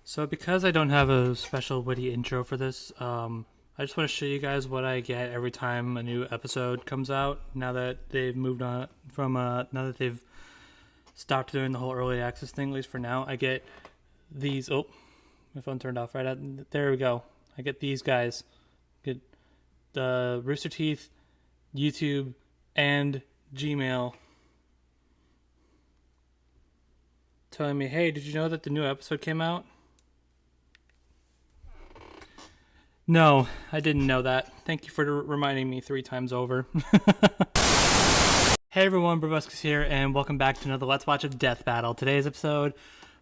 So because I don't have a special witty intro for this, I just want to show you guys what I get every time a new episode comes out. Now that they've moved on from, now that they've stopped doing the whole early access thing, at least for now, I get these. Oh, my phone turned off right at. There we go. I get these guys. Get the Rooster Teeth, YouTube, and Gmail telling me, "Hey, did you know that the new episode came out?" No, I didn't know that. Thank you for reminding me 3 times over. Hey everyone, Brobuscus here, and welcome back to another Let's Watch of Death Battle. Today's episode,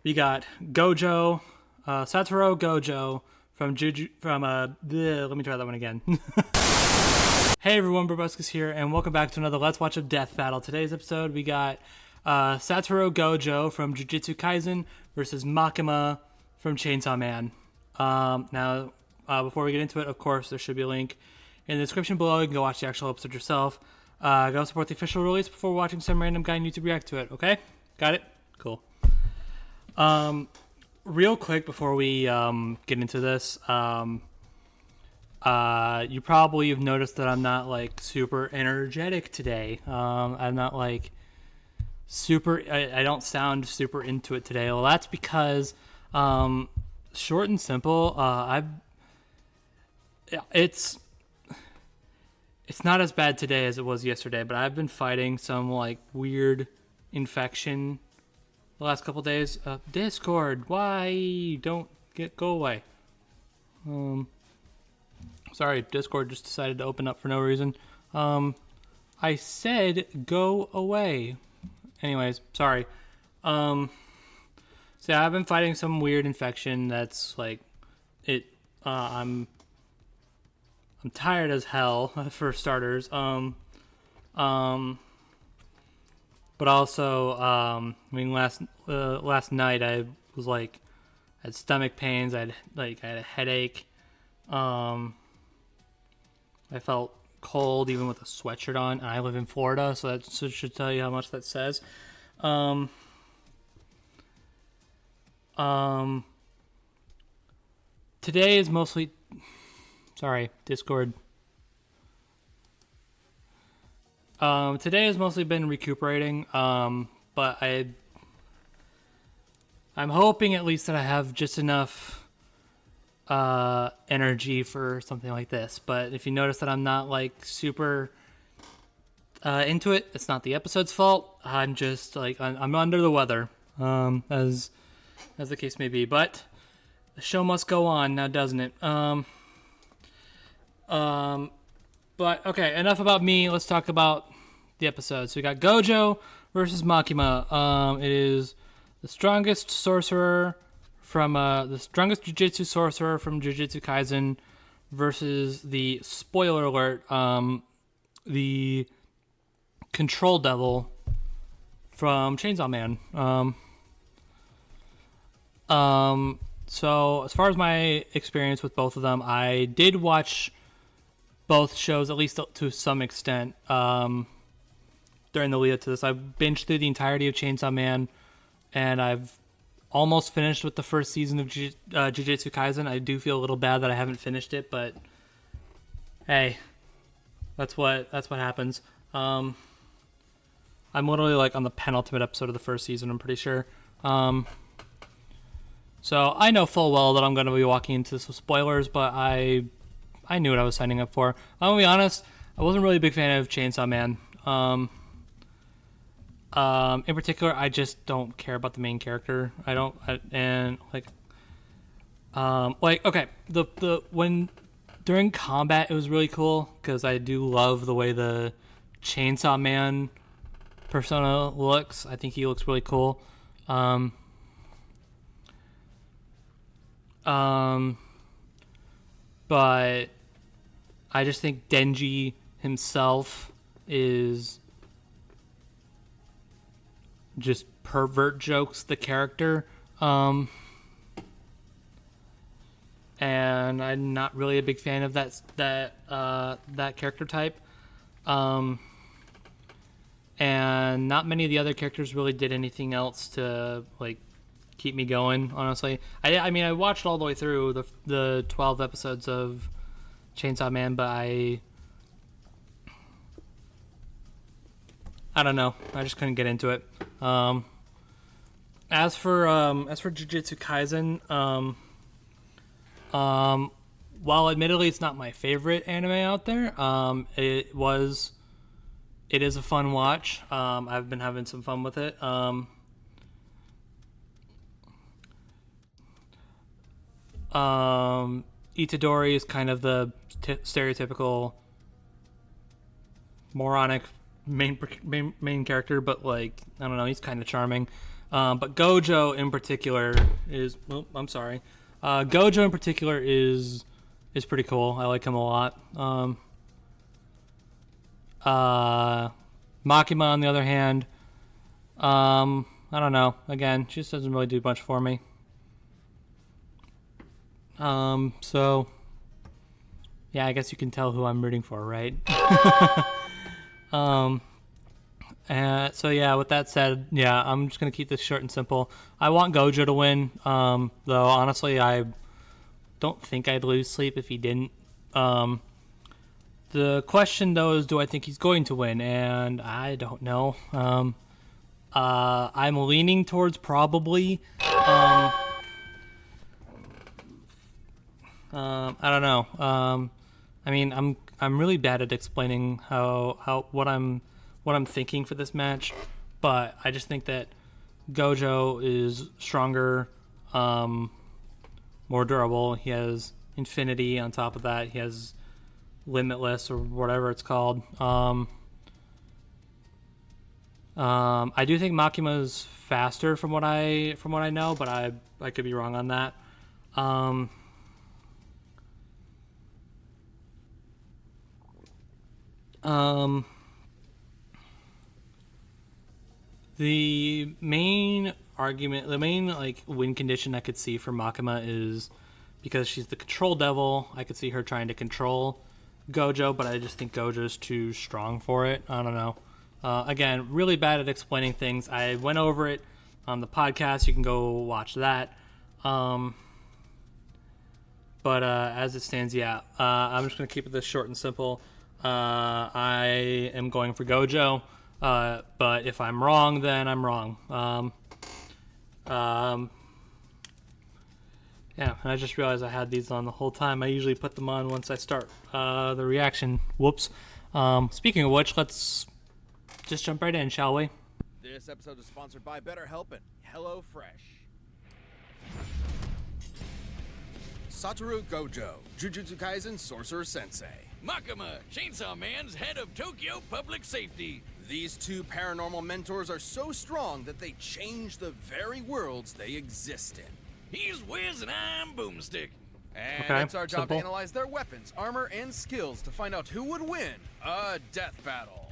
we got Gojo, Satoru Gojo from let me try that one again. Hey everyone, Brobuscus here, and welcome back to another Let's Watch of Death Battle. Today's episode, we got Satoru Gojo from Jujutsu Kaisen versus Makima from Chainsaw Man. Before we get into it, of course, there should be a link in the description below. You can go watch the actual episode yourself. Go support the official release before watching some random guy on YouTube react to it, okay? Got it? Cool. Real quick before we get into this, you probably have noticed that I'm not, like, super energetic today. I'm not, like, I don't sound super into it today. Well, that's because, short and simple, it's not as bad today as it was yesterday, but I've been fighting some like weird infection the last couple days. Discord, why don't go away? Sorry, Discord just decided to open up for no reason. I said go away. Anyways, sorry. So yeah, I've been fighting some weird infection that's like I'm tired as hell for starters. But also, last night I was like, I had stomach pains. I had a headache. I felt cold even with a sweatshirt on, and I live in Florida, so that should tell you how much that says. Today is mostly. Sorry, Discord. Today has mostly been recuperating, but I'm hoping at least that I have just enough energy for something like this. But if you notice that I'm not like super into it, it's not the episode's fault. I'm just like I'm under the weather, as the case may be. But the show must go on now, doesn't it? But okay, enough about me. Let's talk about the episode. So we got Gojo versus Makima. It is the strongest sorcerer from the strongest Jujutsu Sorcerer from Jujutsu Kaisen versus the spoiler alert, the Control Devil from Chainsaw Man. So as far as my experience with both of them, I did watch both shows, at least to some extent, during the lead up to this. I binged through the entirety of Chainsaw Man, and I've almost finished with the first season of Jujutsu Kaisen. I do feel a little bad that I haven't finished it, but hey, that's what happens. I'm literally like on the penultimate episode of the first season, I'm pretty sure. So I know full well that I'm going to be walking into this with spoilers, but I knew what I was signing up for. I'm going to be honest, I wasn't really a big fan of Chainsaw Man. In particular, I just don't care about the main character. When during combat, it was really cool because I do love the way the Chainsaw Man persona looks. I think he looks really cool. But I just think Denji himself is just pervert jokes the character. And I'm not really a big fan of that character type. And not many of the other characters really did anything else to like keep me going. Honestly, I mean, I watched all the way through the 12 episodes of Chainsaw Man, but I don't know. I just couldn't get into it. As for Jujutsu Kaisen, while admittedly it's not my favorite anime out there, it is a fun watch. I've been having some fun with it. Itadori is kind of the stereotypical moronic main character, but like, I don't know, he's kind of charming. But Gojo in particular is, Gojo in particular is pretty cool. I like him a lot. Makima on the other hand, I don't know. Again, she just doesn't really do much for me. So yeah, I guess you can tell who I'm rooting for, right? So yeah, with that said, yeah, I'm just gonna keep this short and simple. I want Gojo to win, though honestly, I don't think I'd lose sleep if he didn't. The question though is, do I think he's going to win? And I don't know. I'm leaning towards probably. I don't know. I mean, I'm really bad at explaining what I'm thinking for this match, but I just think that Gojo is stronger, more durable. He has infinity on top of that. He has limitless or whatever it's called. I do think Makima is faster from what I know, but I could be wrong on that. The main argument, the main like win condition I could see for Makima is because she's the control devil. I could see her trying to control Gojo, but I just think Gojo's too strong for it. I don't know. Again, really bad at explaining things. I went over it on the podcast. You can go watch that. But as it stands, yeah, I'm just going to keep it this short and simple. I am going for Gojo, but if I'm wrong, then I'm wrong. Yeah, and I just realized I had these on the whole time. I usually put them on once I start the reaction. Whoops. Speaking of which, let's just jump right in, shall we? This episode is sponsored by BetterHelp and HelloFresh. Satoru Gojo, Jujutsu Kaisen Sorcerer Sensei. Makima, Chainsaw Man's head of Tokyo Public Safety. These two paranormal mentors are so strong that they change the very worlds they exist in. He's Wiz and I'm Boomstick. And Okay, it's our job simple. to analyze their weapons, armor, and skills to find out who would win a death battle.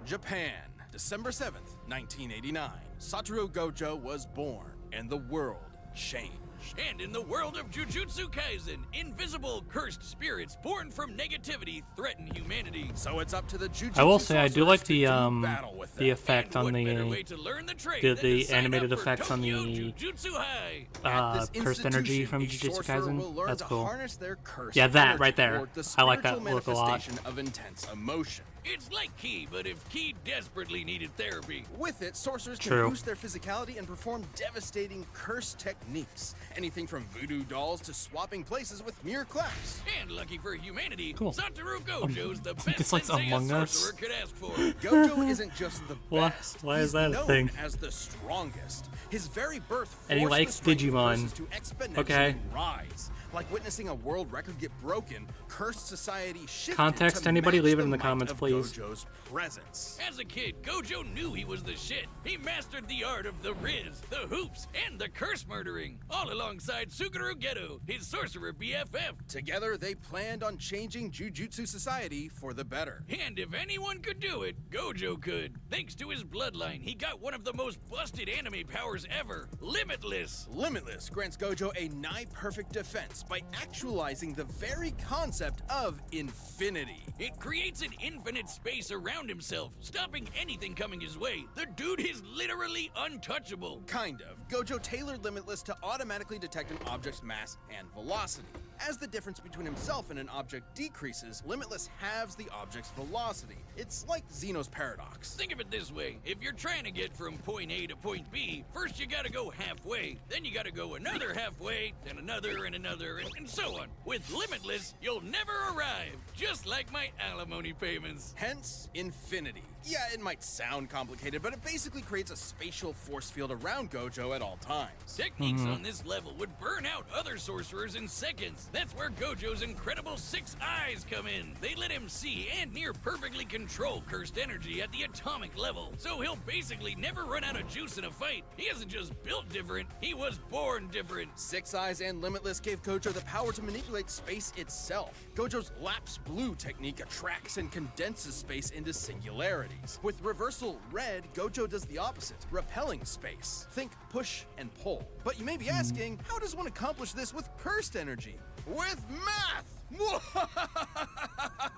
Japan, December 7th, 1989. Satoru Gojo was born, and the world changed. And in the world of Jujutsu Kaisen, invisible, cursed spirits born from negativity threaten humanity. So it's up to the Jujutsu I will say I do like sorcerers the to do battle with them. effect And on what better way the to learn the trade than to sign animated up for effects on Tokyo the Jujutsu High. At this cursed energy institution, from a Jujutsu sorcerer will Kaisen. learn That's to cool. harness their cursed Yeah, that energy right there. toward the I like that spiritual look a lot. manifestation of intense emotion. It's like Key, but if Key desperately needed therapy. With it, sorcerers can True. boost their physicality and perform devastating curse techniques. Anything from voodoo dolls to swapping places with mere claps. And lucky for humanity, Cool. Satoru Gojo's the best It's like sensei a Among Us. sorcerer could ask for. Gojo isn't just the What? best. Why He's is that a known thing? as the strongest. His very birth And he forced likes the strength of Digimon. curses to exponentially Okay. rise. Like witnessing a world record get broken, cursed society shifted Context, to anybody match leave it the in the might comments, of please. Gojo's presence. As a kid, Gojo knew he was the shit. He mastered the art of the riz, the hoops, and the curse murdering, all alongside Suguru Geto, his sorcerer BFF. Together, they planned on changing Jujutsu society for the better. And if anyone could do it, Gojo could. Thanks to his bloodline, he got one of the most busted anime powers ever, Limitless. Limitless grants Gojo a nigh-perfect defense by actualizing the very concept of infinity. It creates an infinite infinite space around himself, stopping anything coming his way. The dude is literally untouchable. Kind of. Gojo tailored Limitless to automatically detect an object's mass and velocity. As the difference between himself and an object decreases, Limitless halves the object's velocity. It's like Zeno's paradox. Think of it this way. If you're trying to get from point A to point B, first you gotta go halfway, then you gotta go another halfway, then another and another, and so on. With Limitless, you'll never arrive, just like my alimony payments. Hence, infinity. Yeah, it might sound complicated, but it basically creates a spatial force field around Gojo at all times. Techniques on this level would burn out other sorcerers in seconds. That's where Gojo's incredible 6 eyes come in. They let him see and near perfectly control cursed energy at the atomic level. So he'll basically never run out of juice in a fight. He isn't just built different, he was born different. 6 Eyes and Limitless gave Gojo the power to manipulate space itself. Gojo's Lapse Blue technique attracts and condenses space into singularities. With Reversal Red, Gojo does the opposite, repelling space. Think push and pull. But you may be asking, how does one accomplish this with cursed energy? With math!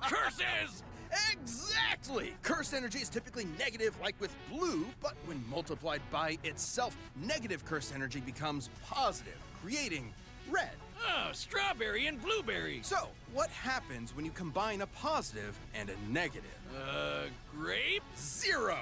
Curses! Exactly! Cursed energy is typically negative like with blue, but when multiplied by itself, negative cursed energy becomes positive, creating red. Oh, strawberry and blueberry. So, what happens when you combine a positive and a negative? Grape? 0!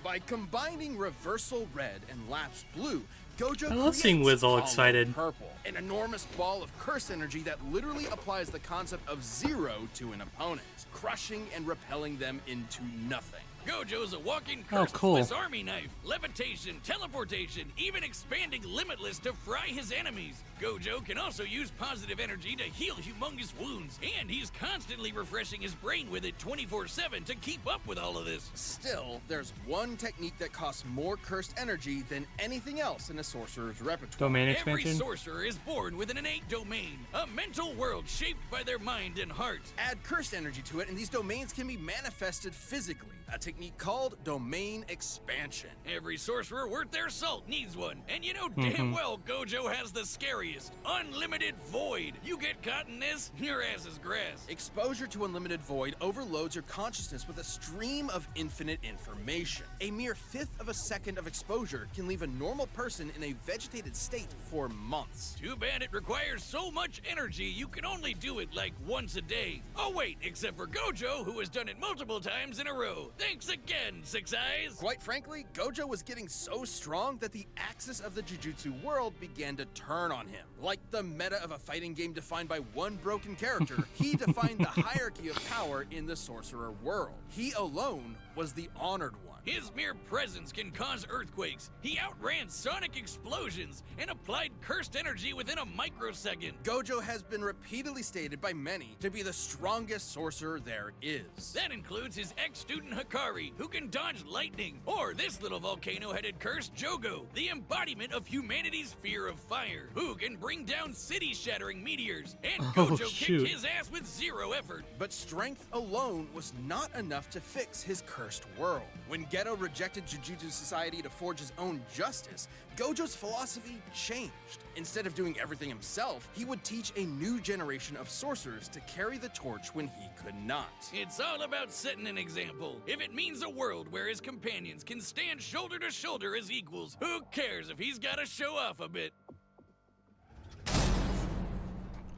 By combining Reversal Red and Lapse Blue, Gojo I love seeing creates Wiz all Hollow excited. Purple, an enormous ball of curse energy that literally applies the concept of 0 to an opponent, crushing and repelling them into nothing. Gojo's a walking cursed cool. Swiss Army knife. Levitation, teleportation, even expanding Limitless to fry his enemies. Gojo can also use positive energy to heal humongous wounds, and he's constantly refreshing his brain with it 24/7 to keep up with all of this. Still, there's one technique that costs more cursed energy than anything else in a sorcerer's repertoire. Domain Every expansion. sorcerer is born with an innate domain, a mental world shaped by their mind and heart. Add cursed energy to it, and these domains can be manifested physically, a technique called domain expansion. Every sorcerer worth their salt needs one, and you know damn well Gojo has the scariest, unlimited void. You get caught in this, your ass is grass. Exposure to unlimited void overloads your consciousness with a stream of infinite information. A mere 1/5 of a second of exposure can leave a normal person in a vegetated state for months. Too bad it requires so much energy you can only do it like once a day. Oh wait, except for Gojo, who has done it multiple times in a row. Thanks again, 6 Eyes. Quite frankly, Gojo was getting so strong that the axis of the Jujutsu world began to turn on him. Like the meta of a fighting game defined by one broken character, he defined the hierarchy of power in the sorcerer world. He alone was the honored one. His mere presence can cause earthquakes. He outran sonic explosions and applied cursed energy within a microsecond. Gojo has been repeatedly stated by many to be the strongest sorcerer there is. That includes his ex-student Hikari, who can dodge lightning, or this little volcano-headed curse Jogo, the embodiment of humanity's fear of fire, who can bring down city-shattering meteors, and Gojo shoot. kicked his ass with 0 effort. But strength alone was not enough to fix his cursed world. When Geto rejected Jujutsu Society to forge his own justice, Gojo's philosophy changed. Instead of doing everything himself, he would teach a new generation of sorcerers to carry the torch when he could not. It's all about setting an example. If it means a world where his companions can stand shoulder to shoulder as equals, who cares if he's gotta show off a bit?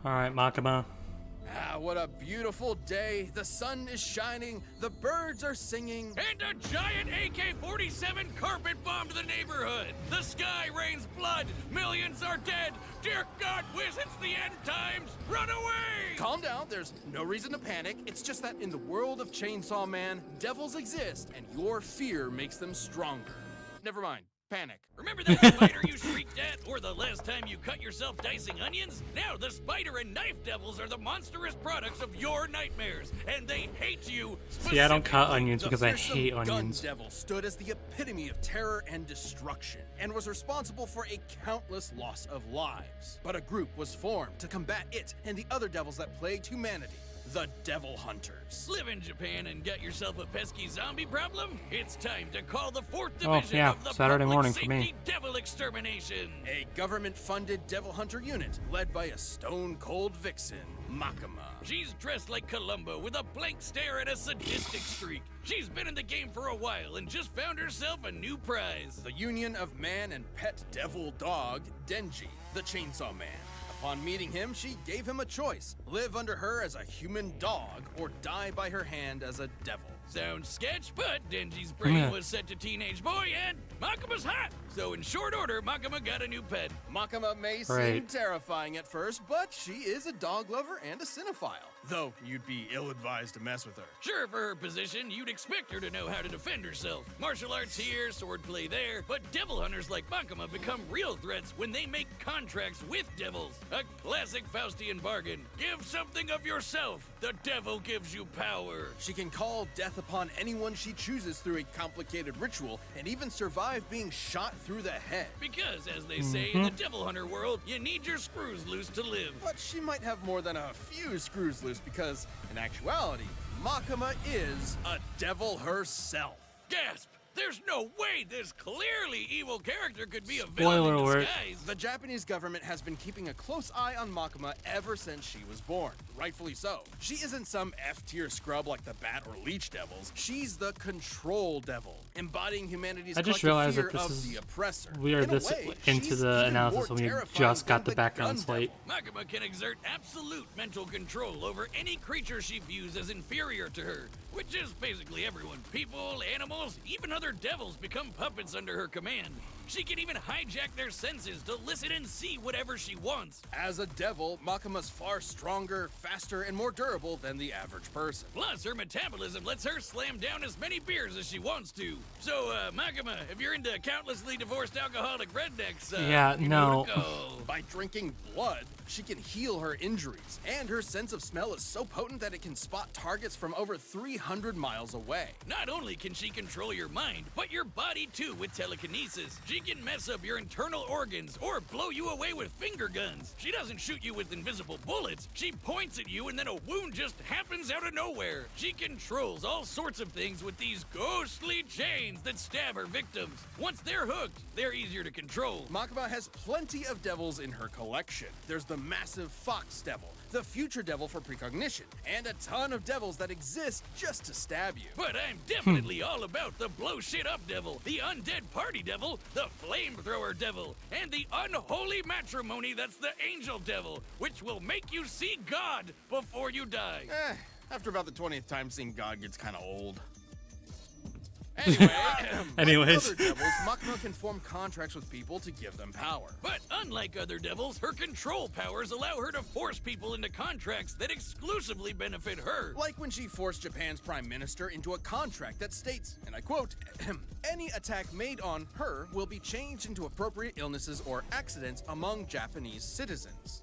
Alright, Makima. Ah, what a beautiful day. The sun is shining, the birds are singing. And a giant AK-47 carpet bombed the neighborhood. The sky rains blood. Millions are dead. Dear God, Wiz, it's the end times. Run away! Calm down, there's no reason to panic. It's just that in the world of Chainsaw Man, devils exist, and your fear makes them stronger. Never mind. Panic. Remember that spider you shrieked at? Or the last time you cut yourself dicing onions? Now the spider and knife devils are the monstrous products of your nightmares, and they hate you. See, I don't cut onions The because I fearsome hate gun onions. devil stood as the epitome of terror and destruction, and was responsible for a countless loss of lives. But a group was formed to combat it and the other devils that plagued humanity. The Devil Hunters. Live in Japan and got yourself a pesky zombie problem? It's time to call the 4th Division yeah, of the Saturday Public morning for Safety me. Devil extermination. A government-funded devil hunter unit led by a stone-cold vixen, Makima. She's dressed like Columbo with a blank stare and a sadistic streak. She's been in the game for a while and just found herself a new prize. The union of man and pet devil dog, Denji, the Chainsaw Man. Upon meeting him, she gave him a choice: live under her as a human dog or die by her hand as a devil. Sounds sketch, but Denji's brain was set to teenage boy and Makima's hot. So in short order, Makima got a new pet. Makima may seem terrifying at first, but she is a dog lover and a cinephile. Though you'd be ill-advised to mess with her. Sure, for her position, you'd expect her to know how to defend herself. Martial arts here, swordplay there, but devil hunters like Makima become real threats when they make contracts with devils. A classic Faustian bargain. Give something of yourself. The devil gives you power. She can call death upon anyone she chooses through a complicated ritual and even survive being shot through the head. Because, as they say in the devil hunter world, you need your screws loose to live. But she might have more than a few screws loose because, in actuality, Makima is a devil herself. Gasp! There's no way this clearly evil character could be a Spoiler villain in alert. disguise. The Japanese government has been keeping a close eye on Makima ever since she was born. Rightfully so. She isn't some F-tier scrub like the Bat or Leech devils. She's the Control Devil, embodying humanity's I just collective realized fear that this of is the oppressor. we are In a this way, into she's the even analysis more when we terrifying just got than the background Gun slate. Devil. Makima can exert absolute mental control over any creature she views as inferior to her, which is basically everyone. People, animals, even other devils become puppets under her command. She can even hijack their senses to listen and see whatever she wants. As a devil, Makima's far stronger, faster, and more durable than the average person. Plus, her metabolism lets her slam down as many beers as she wants to. So, Makima, if you're into countlessly divorced alcoholic rednecks, Yeah, you no. know to go. By drinking blood, she can heal her injuries, and her sense of smell is so potent that it can spot targets from over 300 miles away. Not only can she control your mind, but your body too with telekinesis. She can mess up your internal organs or blow you away with finger guns. She doesn't shoot you with invisible bullets. She points at you and then a wound just happens out of nowhere. She controls all sorts of things with these ghostly chains that stab her victims. Once they're hooked, they're easier to control. Makima has plenty of devils in her collection. There's the massive Fox Devil, the Future Devil for precognition, and a ton of devils that exist just to stab you. But I'm definitely all about the blow shit up devil, the undead party devil, the flamethrower devil, and the unholy matrimony that's the angel devil, which will make you see God before you die. After about the 20th time, seeing God gets kind of old. Anyway, Anyways. like other devils, Makima can form contracts with people to give them power. But unlike other devils, her control powers allow her to force people into contracts that exclusively benefit her. Like when she forced Japan's prime minister into a contract that states, and I quote, any attack made on her will be changed into appropriate illnesses or accidents among Japanese citizens.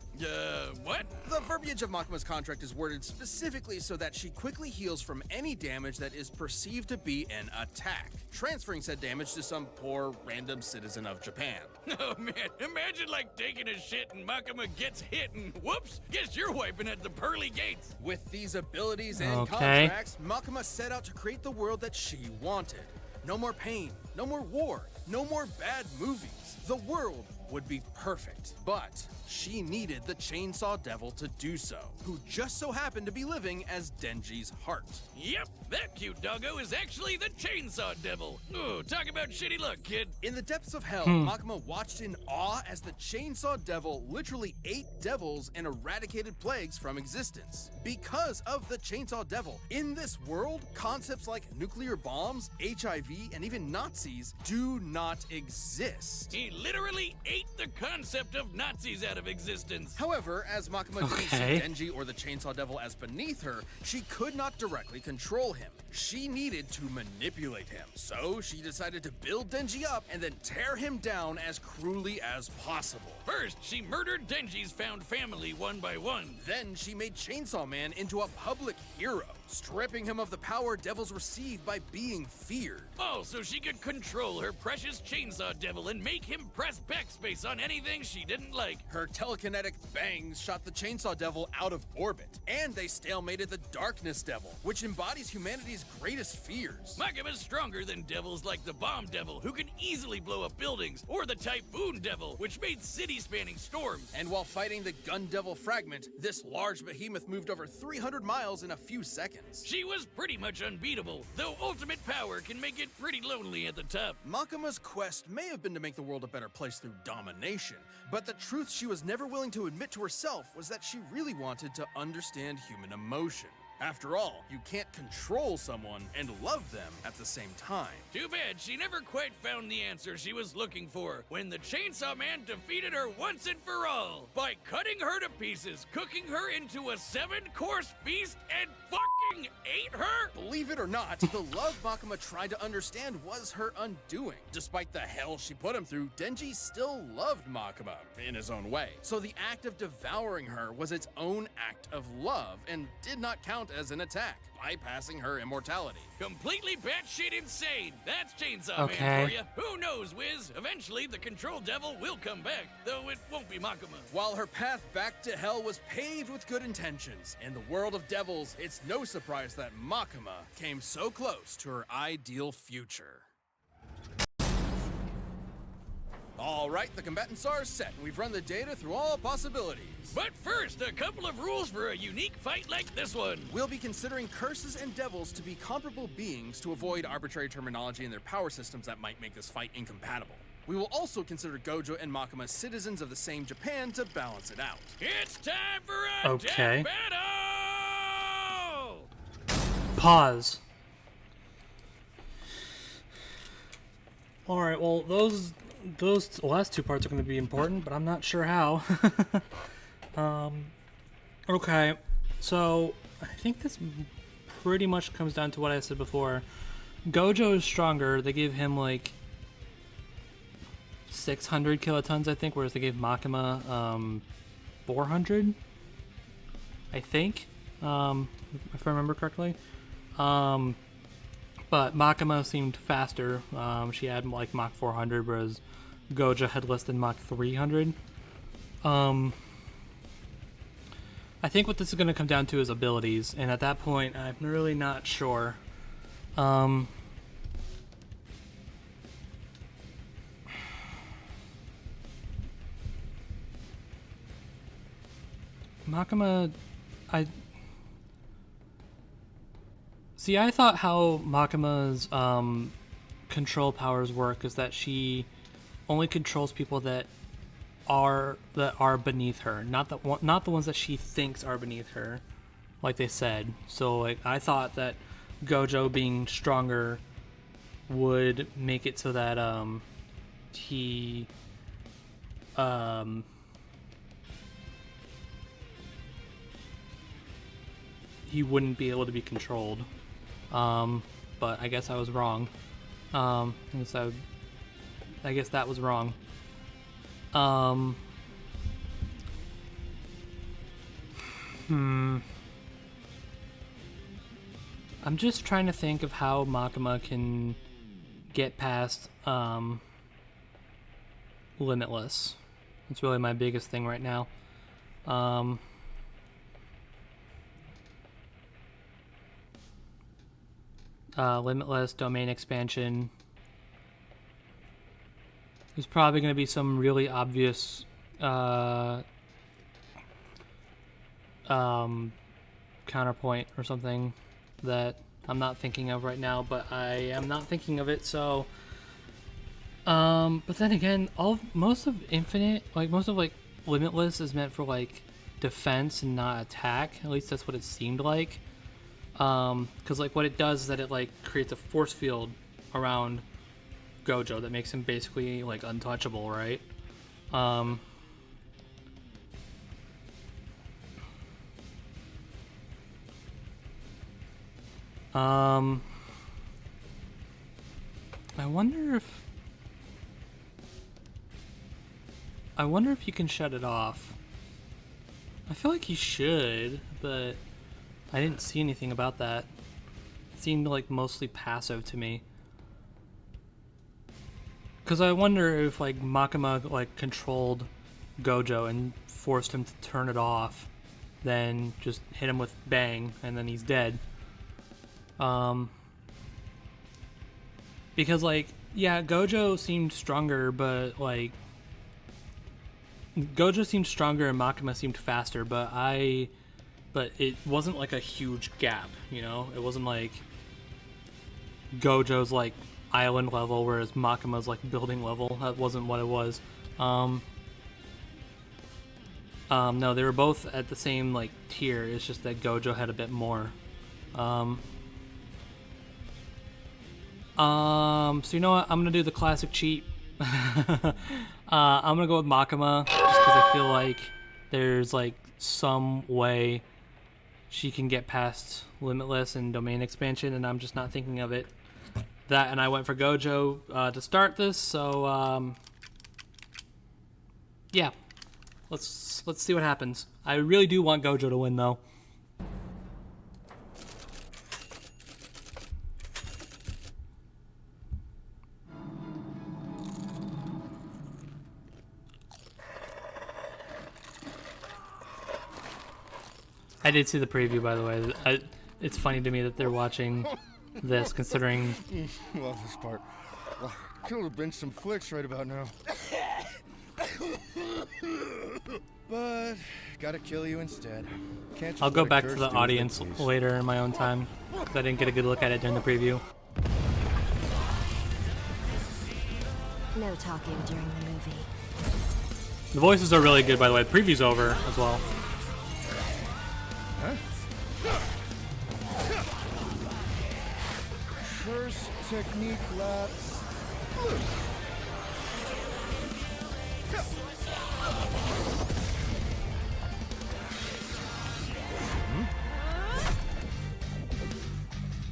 What? The verbiage of Makima's contract is worded specifically so that she quickly heals from any damage that is perceived to be an attack, transferring said damage to some poor random citizen of Japan. Oh man, imagine like taking a shit and Makima gets hit and whoops, guess you're wiping at the pearly gates. With these abilities and Okay. contracts, Makima set out to create the world that she wanted. No more pain, no more war, no more bad movies. The world would be perfect, but she needed the Chainsaw Devil to do so, who just so happened to be living as Denji's heart. Yep, that cute doggo is actually the Chainsaw Devil. Ooh, talk about shitty luck, kid. In the depths of hell, Makima watched in awe as the Chainsaw Devil literally ate devils and eradicated plagues from existence. Because of the Chainsaw Devil, in this world, concepts like nuclear bombs, HIV, and even Nazis do not exist. He literally ate the concept of Nazis out of existence. However, as Makima Okay. didn't see Denji or the Chainsaw Devil as beneath her, she could not directly control him. She needed to manipulate him. So she decided to build Denji up and then tear him down as cruelly as possible. First, she murdered Denji's found family one by one. Then she made Chainsaw Man into a public hero, stripping him of the power devils receive by being feared. Oh, so she could control her precious chainsaw devil and make him press backspace on anything she didn't like. Her telekinetic bangs shot the Chainsaw Devil out of orbit, and they stalemated the Darkness Devil, which embodies humanity's greatest fears. Makima's stronger than devils like the Bomb Devil, who can easily blow up buildings, or the Typhoon Devil, which made city-spanning storms. And while fighting the Gun Devil Fragment, this large behemoth moved over 300 miles in a few seconds. She was pretty much unbeatable, though ultimate power can make it pretty lonely at the top. Makima's quest may have been to make the world a better place through domination, but the truth she was never willing to admit to herself was that she really wanted to understand human emotion. After all, you can't control someone and love them at the same time. Too bad she never quite found the answer she was looking for when the Chainsaw Man defeated her once and for all by cutting her to pieces, cooking her into a 7-course feast, and fucking ate her? Believe it or not, the love Makima tried to understand was her undoing. Despite the hell she put him through, Denji still loved Makima in his own way. So the act of devouring her was its own act of love and did not count as an attack, bypassing her immortality. Completely batshit insane. That's Chainsaw Okay. Man for you. Who knows, Wiz? Eventually, the Control Devil will come back, though it won't be Makima. While her path back to hell was paved with good intentions, in the world of devils, it's no surprise that Makima came so close to her ideal future. All right, the combatants are set, and we've run the data through all possibilities. But first, a couple of rules for a unique fight like this one. We'll be considering curses and devils to be comparable beings to avoid arbitrary terminology in their power systems that might make this fight incompatible. We will also consider Gojo and Makima citizens of the same Japan to balance it out. It's time for a Okay. death battle! Pause. All right. Well, those last two parts are going to be important, but I'm not sure how. Okay. So I think this pretty much comes down to what I said before. Gojo is stronger. They gave him like 600 kilotons, I think, whereas they gave Makima 400. I think, if I remember correctly. But Makima seemed faster. She had like Mach 400, whereas Gojo had less than Mach 300. I think what this is going to come down to is abilities, and at that point, I'm really not sure. Makima, I thought how Makima's control powers work is that she only controls people that are beneath her, not the ones that she thinks are beneath her, like they said. So like I thought that Gojo being stronger would make it so that he wouldn't be able to be controlled. But I guess I was wrong. I guess that was wrong. I'm just trying to think of how Makima can get past Limitless. It's really my biggest thing right now. Limitless, domain expansion. There's probably going to be some really obvious counterpoint or something that I'm not thinking of right now, but I am not thinking of it, so but then again, most of Limitless is meant for like defense and not attack. At least that's what it seemed like. Because like what it does is that it like creates a force field around Gojo that makes him basically like untouchable, right? I wonder if you can shut it off. I feel like you should, but I didn't see anything about that. It seemed like mostly passive to me. Because I wonder if like Makima like controlled Gojo and forced him to turn it off, then just hit him with bang, and then he's dead. Because like, yeah, Gojo seemed stronger, but like Gojo seemed stronger and Makima seemed faster, but it wasn't like a huge gap, you know? It wasn't like Gojo's like island level, whereas Makima's like building level. That wasn't what it was. No, they were both at the same like tier. It's just that Gojo had a bit more. So you know what? I'm gonna do the classic cheat. I'm gonna go with Makima just because I feel like there's like some way she can get past Limitless and Domain Expansion, and I'm just not thinking of it. That, and I went for Gojo to start this, so yeah, let's see what happens. I really do want Gojo to win, though. I did see the preview, by the way. It's funny to me that they're watching this, considering... Love this part. Well, could have been some flicks right about now. But gotta kill you instead. Can't just I'll go let a back to curse the do audience what it please. later in my own time, because I didn't get a good look at it during the preview. No talking during the movie. The voices are really good, by the way. The preview's over as well. Huh? First technique lapse.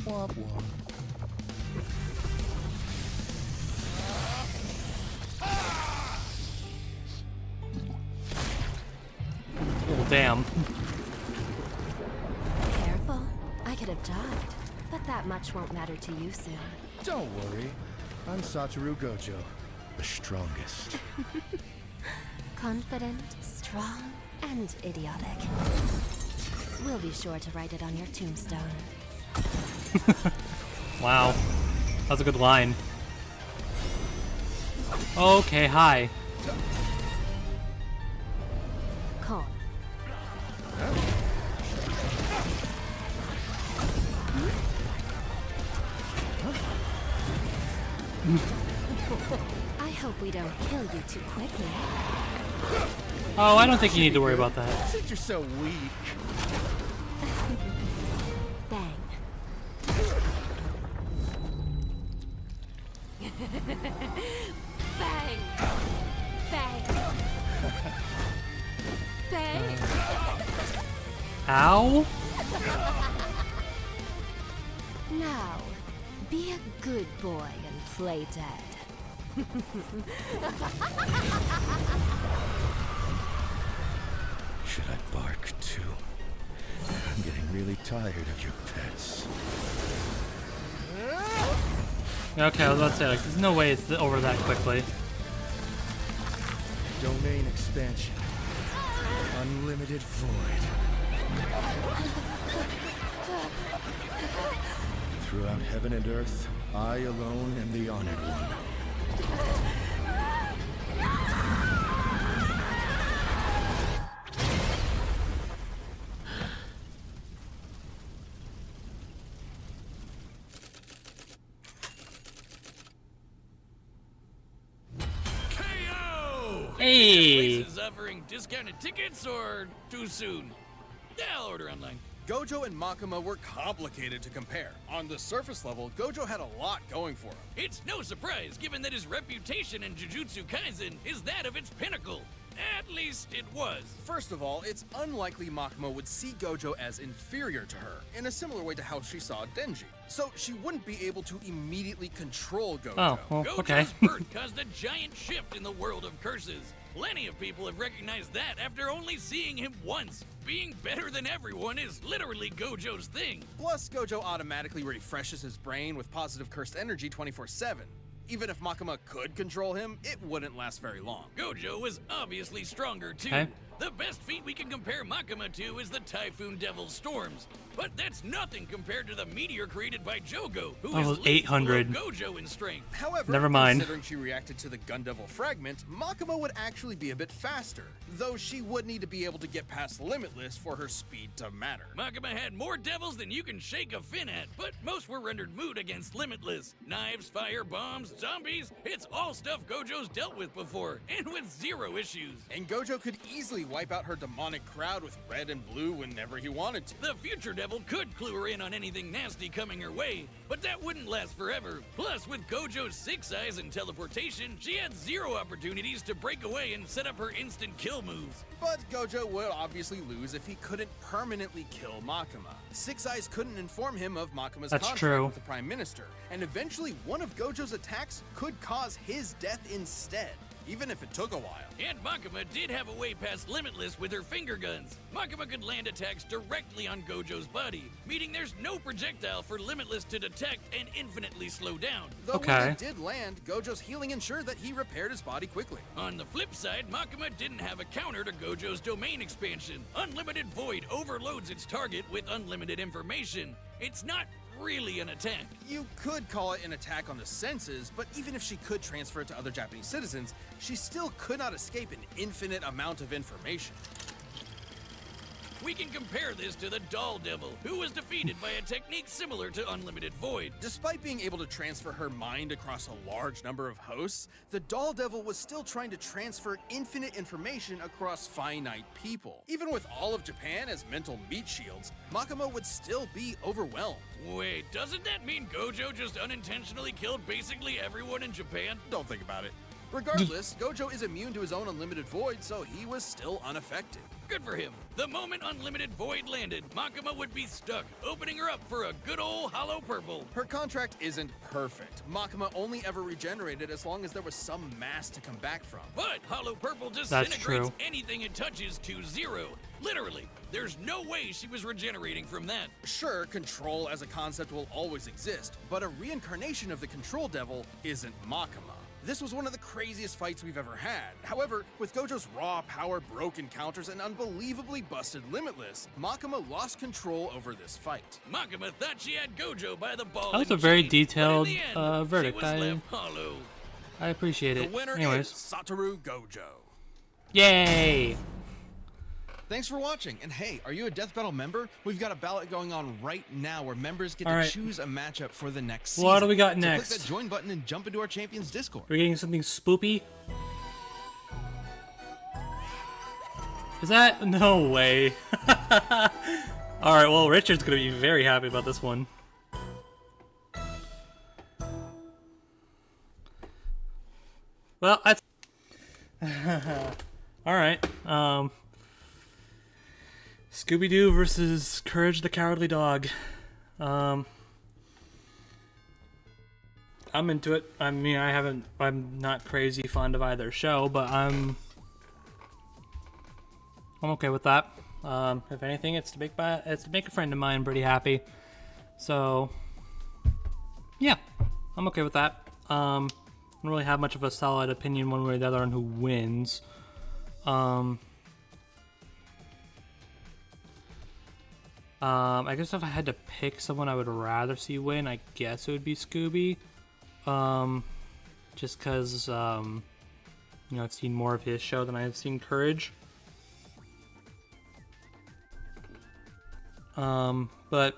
Womp womp. Well, damn. Careful. I could have died, but that much won't matter to you soon. Don't worry. I'm Satoru Gojo, the strongest. Confident, strong, and idiotic. We'll be sure to write it on your tombstone. Wow. That was a good line. Okay, hi. Con. I hope we don't kill you too quickly. Oh, I don't think you need to worry about that. Since you're so weak. Bang. Bang! Bang! Bang! Ow? Now, be a good boy and play dead. Should I bark too? I'm getting really tired of your pets. Okay, I was about to say, like, there's no way it's over that quickly. Domain expansion. Unlimited void. Throughout heaven and earth, I alone am the honored one. Hey! Places offering discounted tickets or too soon? Yeah, I'll order online. Gojo and Makima were complicated to compare. On the surface level, Gojo had a lot going for him. It's no surprise, given that his reputation in Jujutsu Kaisen is that of its pinnacle. At least it was. First of all, it's unlikely Makima would see Gojo as inferior to her, in a similar way to how she saw Denji. So she wouldn't be able to immediately control Gojo. Oh, well, Gojo's okay. birth caused a giant shift in the world of curses. Plenty of people have recognized that after only seeing him once. Being better than everyone is literally Gojo's thing. Plus, Gojo automatically refreshes his brain with positive cursed energy 24/7. Even if Makima could control him, it wouldn't last very long. Gojo was obviously stronger too. Okay. The best feat we can compare Makima to is the Typhoon Devil's Storms, but that's nothing compared to the meteor created by Jogo, who Oh, is 800. below Gojo in strength. However, Never mind. considering she reacted to the Gun Devil fragment, Makima would actually be a bit faster, though she would need to be able to get past Limitless for her speed to matter. Makima had more devils than you can shake a fin at, but most were rendered moot against Limitless. Knives, fire, bombs, zombies, it's all stuff Gojo's dealt with before, and with zero issues. And Gojo could easily wipe out her demonic crowd with red and blue whenever he wanted to. The future devil could clue her in on anything nasty coming her way, but that wouldn't last forever. Plus, with Gojo's 6 eyes and teleportation, she had zero opportunities to break away and set up her instant kill moves. But Gojo would obviously lose if he couldn't permanently kill Makima. Six Eyes couldn't inform him of Makima's That's contract true. with the Prime Minister, and eventually one of Gojo's attacks could cause his death instead, even if it took a while. And Makima did have a way past Limitless with her finger guns. Makima could land attacks directly on Gojo's body, meaning there's no projectile for Limitless to detect and infinitely slow down. Though Okay. when it did land, Gojo's healing ensured that he repaired his body quickly. On the flip side, Makima didn't have a counter to Gojo's domain expansion. Unlimited Void overloads its target with unlimited information. It's not really an attack. You could call it an attack on the senses, but even if she could transfer it to other Japanese citizens, she still could not escape an infinite amount of information. We can compare this to the Doll Devil, who was defeated by a technique similar to Unlimited Void. Despite being able to transfer her mind across a large number of hosts, the Doll Devil was still trying to transfer infinite information across finite people. Even with all of Japan as mental meat shields, Makima would still be overwhelmed. Wait, doesn't that mean Gojo just unintentionally killed basically everyone in Japan? Don't think about it. Regardless, Gojo is immune to his own Unlimited Void, so he was still unaffected. Good for him. The moment Unlimited Void landed, Makima would be stuck, opening her up for a good old hollow purple. Her contract isn't perfect. Makima only ever regenerated as long as there was some mass to come back from. But hollow purple That's disintegrates true. anything it touches to zero. Literally, there's no way she was regenerating from that. Sure, control as a concept will always exist, but a reincarnation of the Control Devil isn't Makima. This was one of the craziest fights we've ever had. However, with Gojo's raw power, broken counters, and unbelievably busted Limitless, Makima lost control over this fight. Makima thought she had Gojo by the ball. That was and a very chain, detailed but in the end, verdict. She was I left hollow. appreciate The it. winner Anyways, is Satoru Gojo. yay! Thanks for watching, and hey, are you a Death Battle member? We've got a ballot going on right now where members get All to right. choose a matchup for the next season. What do we got So next? click that join button and jump into our Champions Discord. We're getting something spoopy. Is that? No way. Alright, well, Richard's gonna be very happy about this one. Well, that's... Alright, Scooby-Doo versus Courage the Cowardly Dog. I'm into it. I mean, I'm not crazy fond of either show, but I'm okay with that. If anything, it's to make a friend of mine pretty happy. So, yeah, I'm okay with that. I don't really have much of a solid opinion one way or the other on who wins. I guess if I had to pick someone I would rather see win, I guess it would be Scooby. Just because, you know, I've seen more of his show than I have seen Courage. But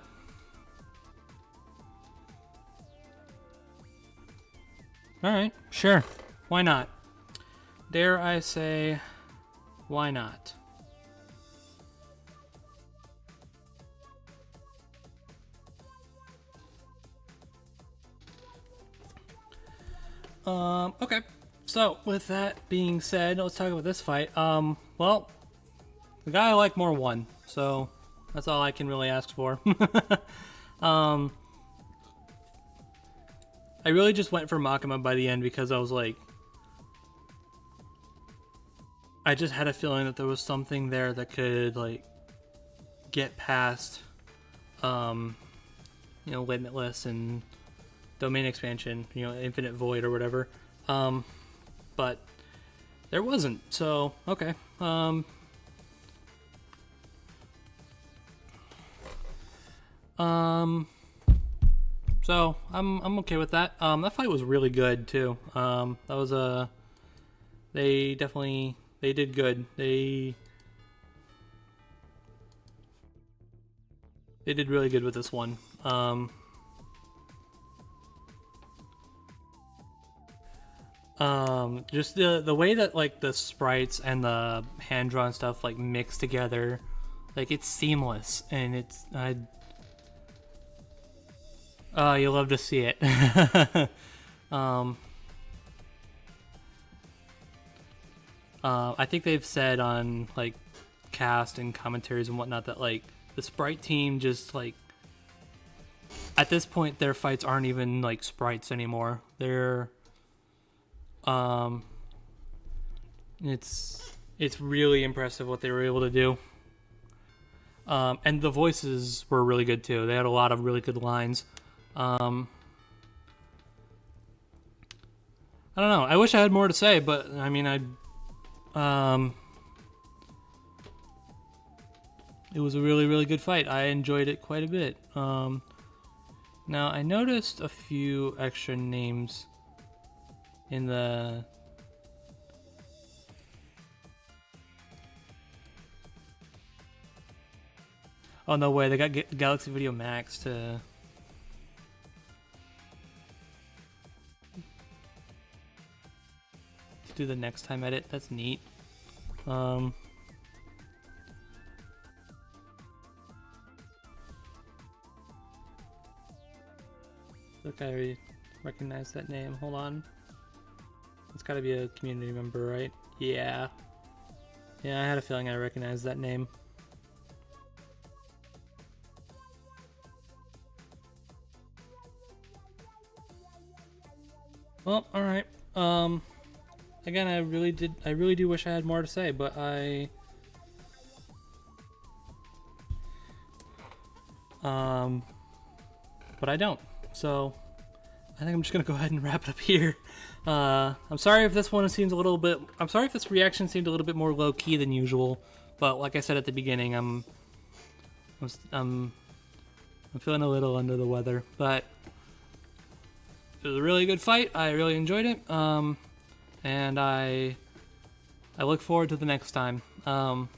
alright, sure. Why not? Dare I say, why not? Okay. So, with that being said, let's talk about this fight. Well, the guy I like more won, so that's all I can really ask for. I really just went for Makima by the end because I was like, I just had a feeling that there was something there that could, like, get past, you know, Limitless and domain expansion, you know, Infinite Void or whatever. But there wasn't. So okay. So I'm okay with that. That fight was really good too. That was they did good. They did really good with this one. Just the way that like the sprites and the hand drawn stuff like mix together, like it's seamless, and it's you love to see it. I think they've said on like cast and commentaries and whatnot that like the sprite team just like at this point their fights aren't even like sprites anymore. They're it's really impressive what they were able to do. And the voices were really good too. They had a lot of really good lines. I don't know. I wish I had more to say, but I mean, it was a really, really good fight. I enjoyed it quite a bit. Now I noticed a few extra names in the oh no way, they got Galaxy Video Max to do the next time edit. That's neat. Look, I already recognize that name. Hold on. It's gotta be a community member, right? Yeah. Yeah, I had a feeling I recognized that name. Well, alright. Again, I really do wish I had more to say, but I don't. So I think I'm just gonna go ahead and wrap it up here. I'm sorry if this one seems a little bit. I'm sorry if this reaction seemed a little bit more low key than usual. But like I said at the beginning, I'm feeling a little under the weather. But it was a really good fight. I really enjoyed it. And I look forward to the next time. So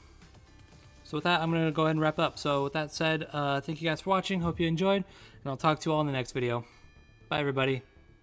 with that, I'm gonna go ahead and wrap up. So with that said, thank you guys for watching. Hope you enjoyed, and I'll talk to you all in the next video. Bye, everybody.